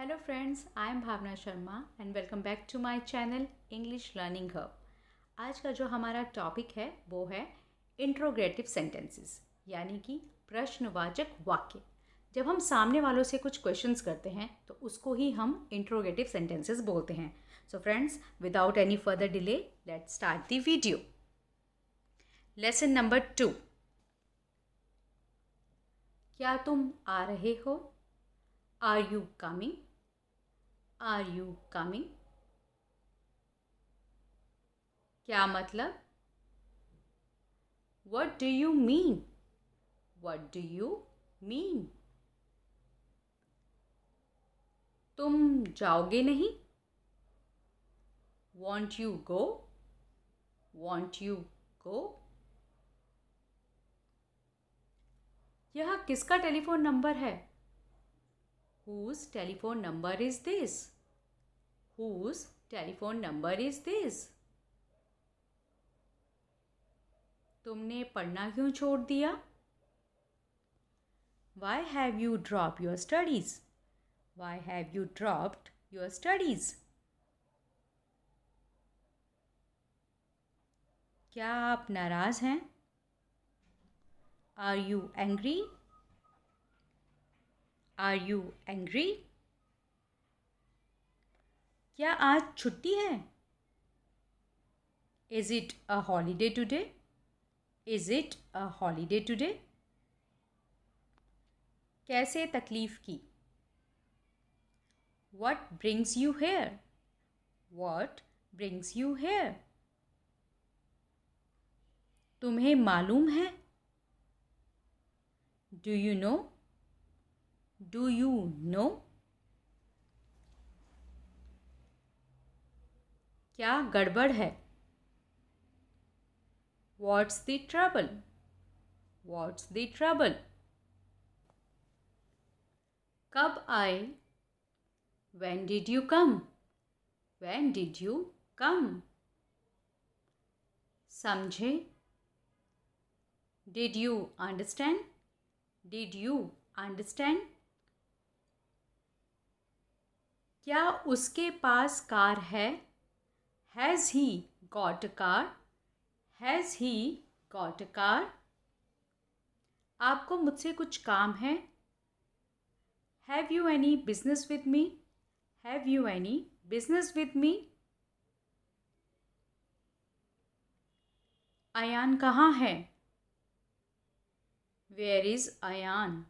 Hello friends, I am Bhavna Sharma and welcome back to my channel English Learning Hub। आज का जो हमारा topic है वो है इंट्रोगेटिव सेंटेंसेस यानी कि प्रश्नवाचक वाक्य। जब हम सामने वालों से कुछ क्वेश्चंस करते हैं तो उसको ही हम इंट्रोगेटिव सेंटेंसेस बोलते हैं। So friends, without any further delay let's start the video. Lesson number 2। क्या तुम आ रहे हो? Are you coming? Are you coming? क्या मतलब? What do you mean? What do you mean? तुम जाओगे नहीं? Won't you go? Won't you go? यह किसका टेलीफोन नंबर है? Whose telephone number is this? Whose telephone number is this? तुमने पढ़ना क्यों छोड़ दिया? Why have you dropped your studies? Why have you dropped your studies? क्या आप नाराज़ हैं? Are you angry? Are you angry? क्या आज छुट्टी है? Is it a holiday today? Is it a holiday today? कैसे तकलीफ़ की? What brings you here? What brings you here? तुम्हें मालूम है? Do you know? Do you know? क्या गड़बड़ है? What's the trouble? What's the trouble? कब आए? When did you come? When did you come? समझे? Did you understand? Did you understand? क्या उसके पास कार है? Has he got a car? Has he got a car? आपको मुझसे कुछ काम है? Have you any business with me? Have you any business with me? Ayan कहाँ है? Where is Ayan?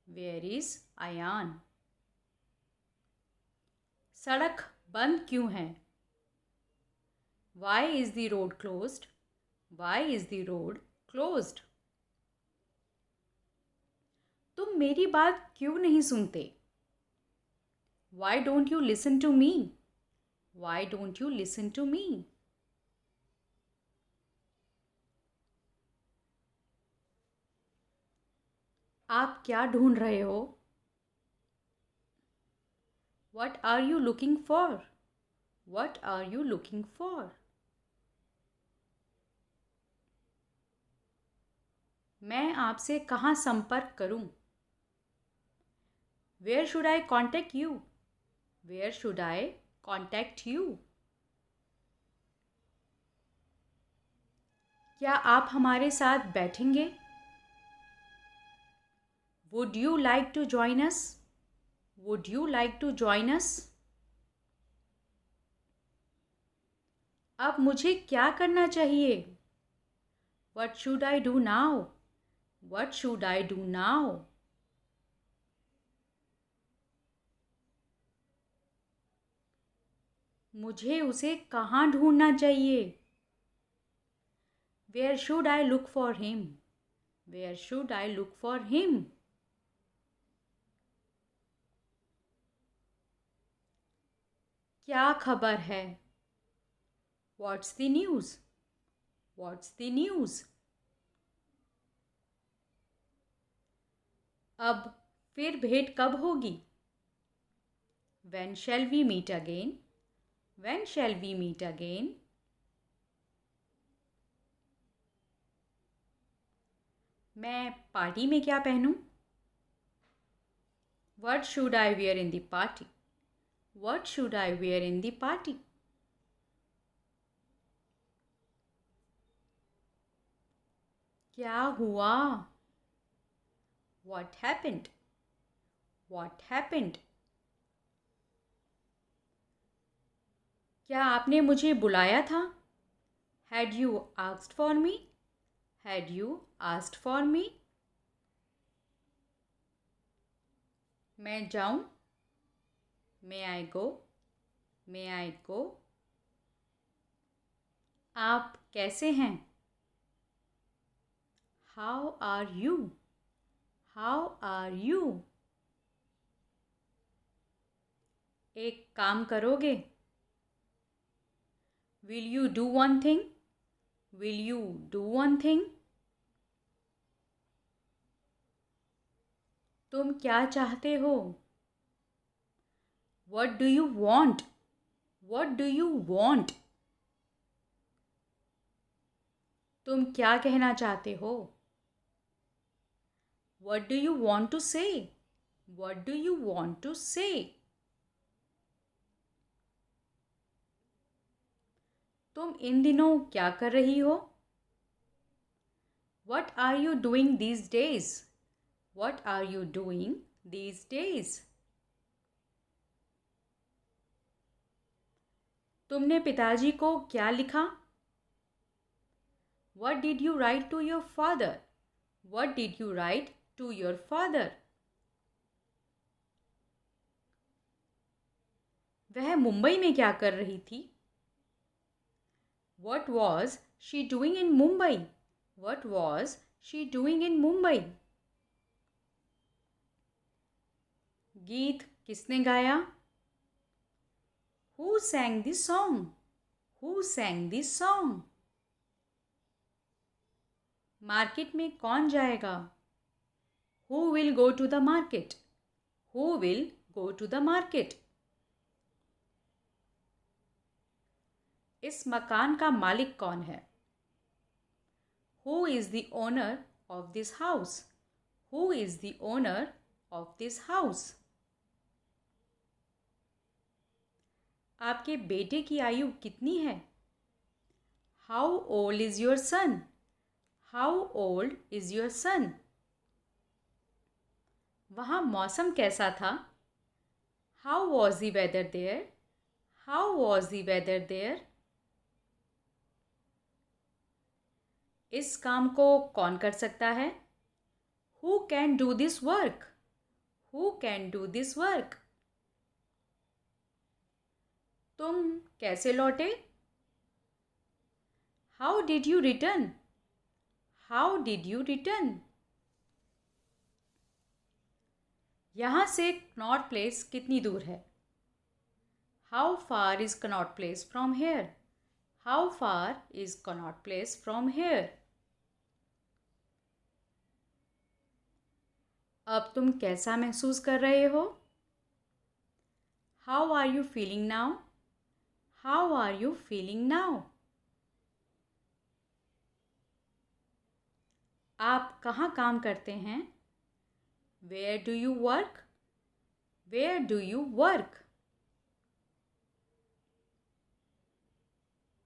Where is Ayan? सड़क बंद क्यों है? Why is the road closed? Why is the road closed? तुम मेरी बात क्यों नहीं सुनते? Why don't you listen to me? Why don't you listen to me? आप क्या ढूंढ रहे हो? What are you looking for? What are you looking for? मैं आपसे कहाँ संपर्क करूं? Where should I contact you? Where should I contact you? क्या आप हमारे साथ बैठेंगे? Would you like to join us? Would you like to join us? अब मुझे क्या करना चाहिए? What should I do now? What should I do now? मुझे उसे कहाँ ढूंढना चाहिए? Where should I look for him? Where should I look for him? क्या खबर है? What's the news? What's the news? अब फिर भेंट कब होगी? When shall we meet again? When shall we meet again? मैं पार्टी में क्या पहनूं? What should I wear in the party? What should I wear in the party? क्या हुआ? What happened? What happened? क्या आपने मुझे बुलाया था? Had you asked for me? Had you asked for me? मैं जाऊं? May I go? May I go? आप कैसे हैं? How are you? How are you? एक काम करोगे? Will you do one thing? Will you do one thing? तुम क्या चाहते हो? What do you want? What do you want? तुम क्या कहना चाहते हो? What do you want to say? What do you want to say? तुम इन दिनों क्या कर रही हो? What are you doing these days? What are you doing these days? तुमने पिताजी को क्या लिखा? What did you write to your father? What did you write to your father? वह मुंबई में क्या कर रही थी? What was she doing in Mumbai? What was she doing in Mumbai? गीत किसने गाया? Who sang this song? Who sang this song? Market में कौन जाएगा? Who will go to the market? Who will go to the market? इस मकान का मालिक कौन है? Who is the owner of this house? Who is the owner of this house? आपके बेटे की आयु कितनी है? How old is your son? How old is your son? वहाँ मौसम कैसा था? How was the weather there? How was the weather there? इस काम को कौन कर सकता है? Who can do this work? Who can do this work? तुम कैसे लौटे? How did you return? How did you return? यहाँ से Connaught Place कितनी दूर है? How far is Connaught Place from here? How far is Connaught Place from here? अब तुम कैसा महसूस कर रहे हो? How are you feeling now? How are you feeling now? आप कहाँ काम करते हैं? Where do you work? Where do you work?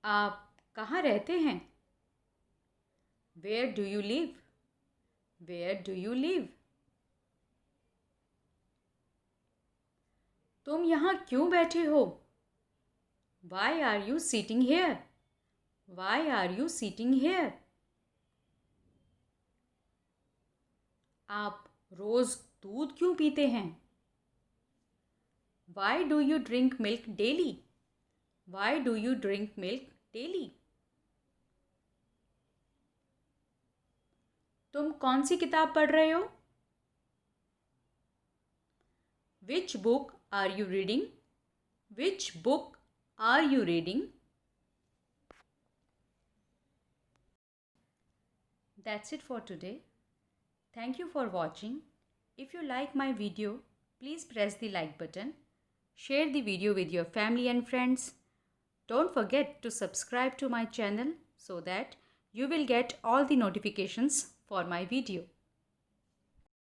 आप कहाँ रहते हैं? Where do you live? Where do you live? तुम यहाँ क्यों बैठे हो? Why are you sitting here? Why are you sitting here? आप रोज दूध क्यों पीते हैं? Why do you drink milk daily? Why do you drink milk daily? तुम कौन सी किताब पढ़ रहे हो? Which book are you reading? Which book are you reading? That's it for today. Thank you for watching. If you like my video, please press the like button. Share the video with your family and friends. Don't forget to subscribe to my channel so that you will get all the notifications for my video.